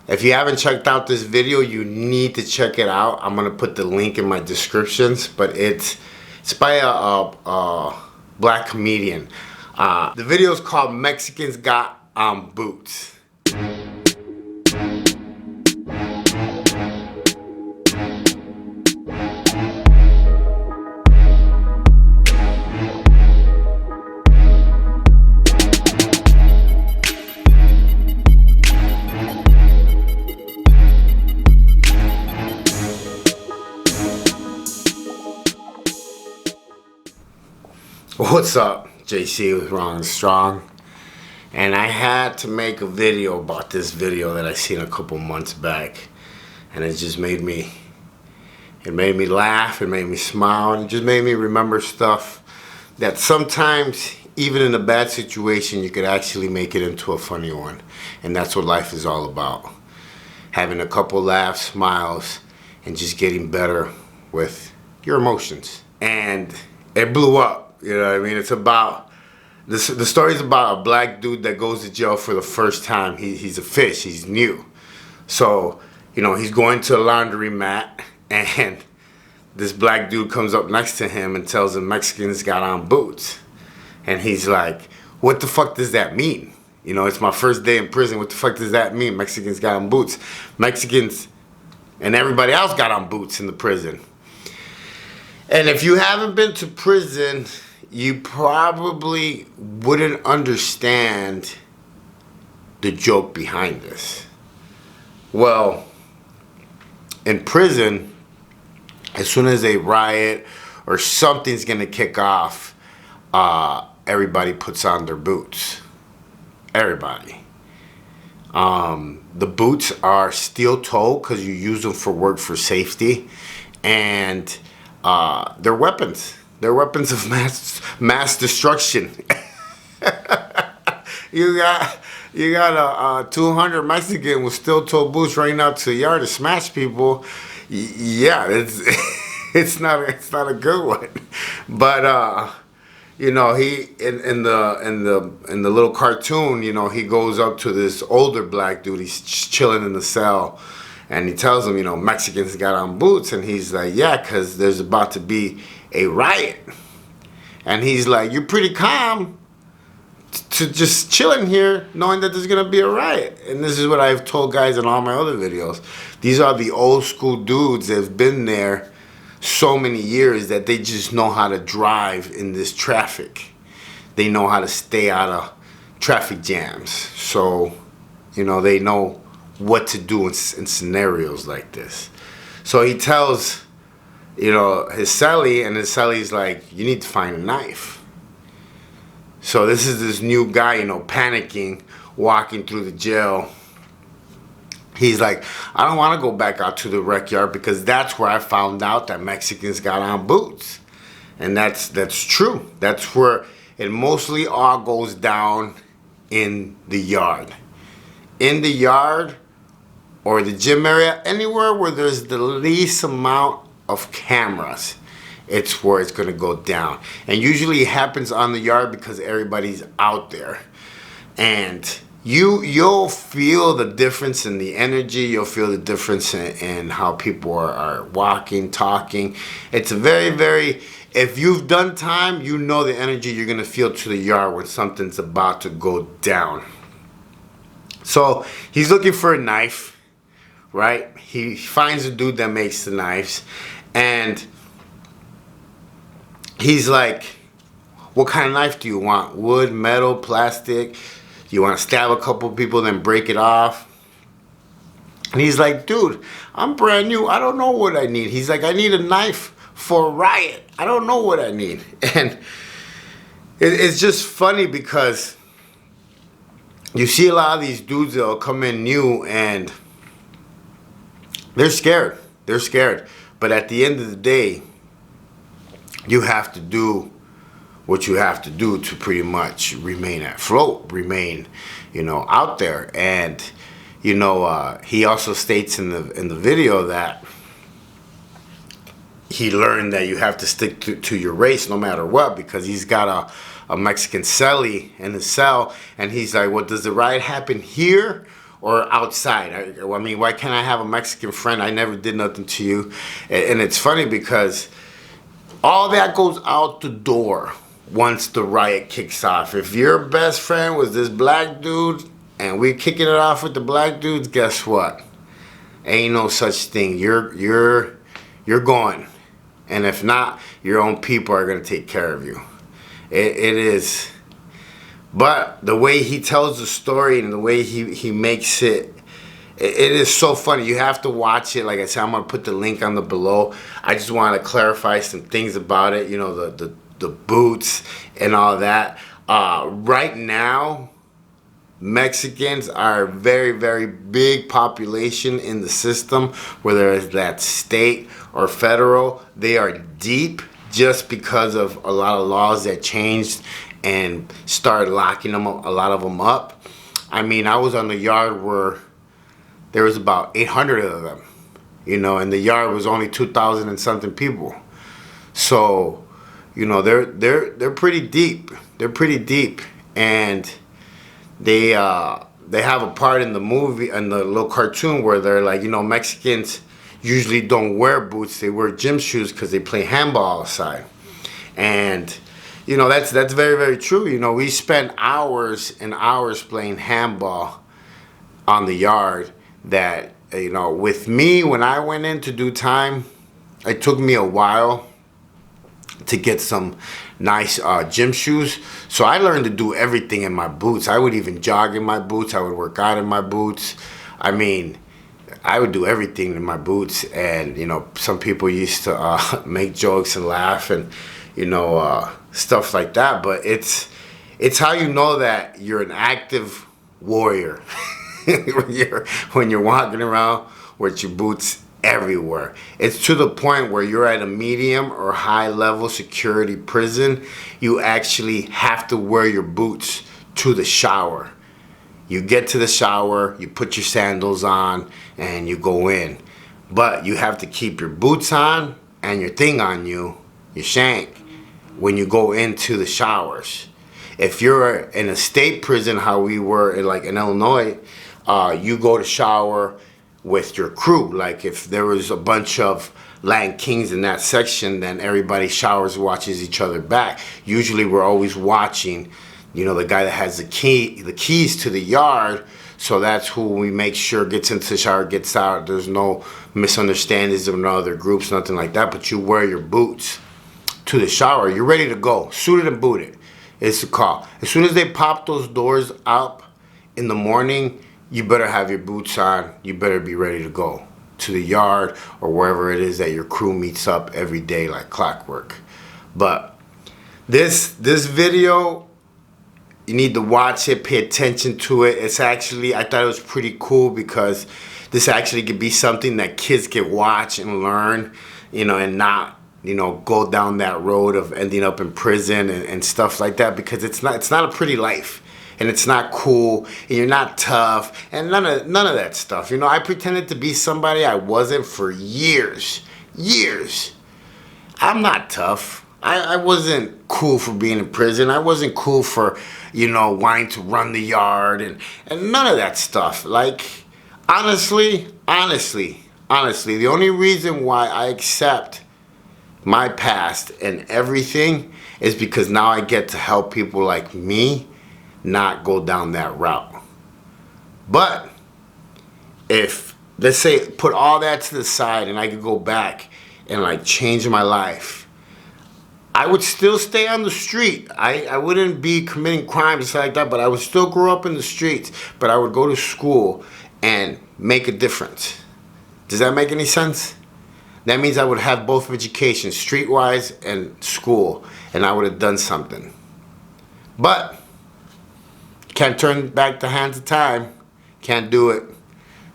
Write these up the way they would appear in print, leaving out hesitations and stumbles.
If you haven't checked out this video, you need to check it out. I'm gonna put the link in my descriptions, but it's by a black comedian. The video is called Mexicans Got Boots. What's up? JC with Wrong and Strong, and I had to make a video about this video that I seen a couple months back, and it just made me laugh, it made me smile, and it just made me remember stuff that sometimes even in a bad situation you could actually make it into a funny one. And that's what life is all about, having a couple laughs, smiles, and just getting better with your emotions. And it blew up. You know what I mean? It's about, the story's about a black dude that goes to jail for the first time. He's a fish, he's new. So, you know, he's going to a laundry mat, and this black dude comes up next to him and tells him Mexicans got on boots. And he's like, what the fuck does that mean? You know, it's my first day in prison. What the fuck does that mean? Mexicans got on boots. Mexicans and everybody else got on boots in the prison. And if you haven't been to prison, you probably wouldn't understand the joke behind this. Well, in prison, as soon as a riot or something's gonna kick off, everybody puts on their boots. Everybody. The boots are steel-toed because you use them for work, for safety, and they're weapons. They're weapons of mass destruction. You got a 200 Mexican with steel-toe boots running out to the yard to smash people. Yeah, it's not a good one. But you know, he in the little cartoon, you know, he goes up to this older black dude. He's just chilling in the cell. And he tells him, you know, Mexicans got on boots. And he's like, yeah, because there's about to be a riot. And he's like, you're pretty calm to just chilling here knowing that there's going to be a riot. And this is what I've told guys in all my other videos. These are the old school dudes that have been there so many years that they just know how to drive in this traffic. They know how to stay out of traffic jams. So, you know, they know what to do in scenarios like this. So he tells, you know, his cellie, and his cellie's like, you need to find a knife. So this is this new guy, you know, panicking, walking through the jail. He's like, I don't want to go back out to the rec yard because that's where I found out that Mexicans got on boots. And that's true. That's where it mostly all goes down, in the yard. In the yard, or the gym area, anywhere where there's the least amount of cameras, it's where it's gonna go down. And usually it happens on the yard because everybody's out there. And you'll feel the difference in the energy, you'll feel the difference in how people are walking, talking. It's a very, if you've done time, you know the energy you're gonna feel to the yard when something's about to go down. So he's looking for a knife. Right? He finds a dude that makes the knives, and he's like, what kind of knife do you want? Wood, metal, plastic? You want to stab a couple people then break it off? And he's like, dude, I'm brand new. I don't know what I need. He's like, I need a knife for Riot. I don't know what I need. And it's just funny because you see a lot of these dudes that'll come in new and they're scared. They're scared. But at the end of the day, you have to do what you have to do to pretty much remain afloat, remain, you know, out there. And, you know, he also states in the video that he learned that you have to stick to your race no matter what, because he's got a Mexican cellie in his cell, and he's like, well, does the riot happen here or outside. I mean, why can't I have a Mexican friend? I never did nothing to you. And it's funny because all that goes out the door once the riot kicks off. If your best friend was this black dude and we're kicking it off with the black dudes, guess what? Ain't no such thing. You're going. And if not, your own people are going to take care of you. It is. But the way he tells the story and the way he makes it, it is so funny. You have to watch it. Like I said, I'm going to put the link on the below. I just want to clarify some things about it. You know, the boots and all that. Right now, Mexicans are a very, very big population in the system, whether it's that state or federal. They are deep just because of a lot of laws that changed and started locking them up, a lot of them up. I mean, I was on the yard where there was about 800 of them, you know, and the yard was only 2,000 and something people. So, you know, they're pretty deep. They're pretty deep, and they have a part in the movie, in the little cartoon, where they're like, you know, Mexicans usually don't wear boots. They wear gym shoes because they play handball outside. And you know, that's very, very true. You know, we spend hours and hours playing handball on the yard. That, you know, with me, when I went in to do time, it took me a while to get some nice gym shoes. So I learned to do everything in my boots. I would even jog in my boots. I would work out in my boots. I mean, I would do everything in my boots. And, you know, some people used to make jokes and laugh and, you know, stuff like that. But it's how you know that you're an active warrior when you're walking around with your boots everywhere. It's to the point where you're at a medium or high level security prison. You actually have to wear your boots to the shower. You get to the shower, you put your sandals on, and you go in. But you have to keep your boots on and your thing on you, your shank, when you go into the showers. If you're in a state prison, how we were in Illinois, you go to shower with your crew. Like if there was a bunch of Latin Kings in that section, then everybody showers, watches each other back. Usually we're always watching, you know, the guy that has the keys to the yard. So that's who we make sure gets into the shower, gets out. There's no misunderstandings of no other groups, nothing like that. But you wear your boots to the shower. You're ready to go, suited and booted. It's the call. As soon as they pop those doors up in the morning, you better have your boots on. You better be ready to go to the yard or wherever it is that your crew meets up every day like clockwork. But this video, you need to watch it, pay attention to it. It's actually, I thought it was pretty cool because this actually could be something that kids can watch and learn, you know, and not, you know, go down that road of ending up in prison and stuff like that, because it's not a pretty life. And it's not cool, and you're not tough, and none of that stuff. You know, I pretended to be somebody I wasn't for years. I'm not tough. I wasn't cool for being in prison. I wasn't cool for, you know, wanting to run the yard and none of that stuff. Like, honestly, the only reason why I accept my past and everything is because now I get to help people like me not go down that route. But if, let's say, put all that to the side and I could go back and like change my life, I would still stay on the street. I wouldn't be committing crimes and stuff like that, but I would still grow up in the streets, but I would go to school and make a difference. Does that make any sense? That means I would have both education, streetwise and school, and I would have done something. But can't turn back the hands of time. Can't do it.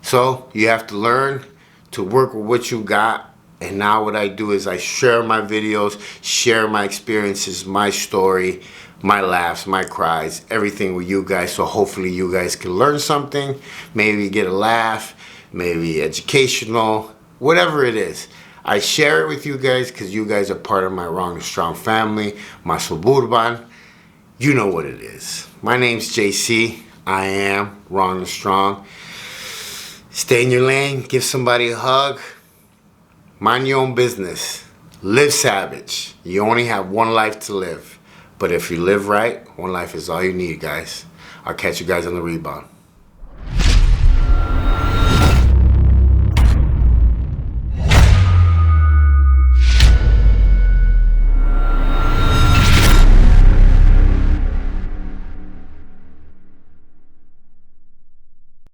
So you have to learn to work with what you got. And now what I do is I share my videos, share my experiences, my story, my laughs, my cries, everything with you guys. So hopefully you guys can learn something, maybe get a laugh, maybe educational, whatever it is. I share it with you guys because you guys are part of my Wrong and Strong family, my Suburban. You know what it is. My name's JC. I am Wrong and Strong. Stay in your lane, give somebody a hug, mind your own business, live savage. You only have one life to live. But if you live right, one life is all you need, guys. I'll catch you guys on the rebound.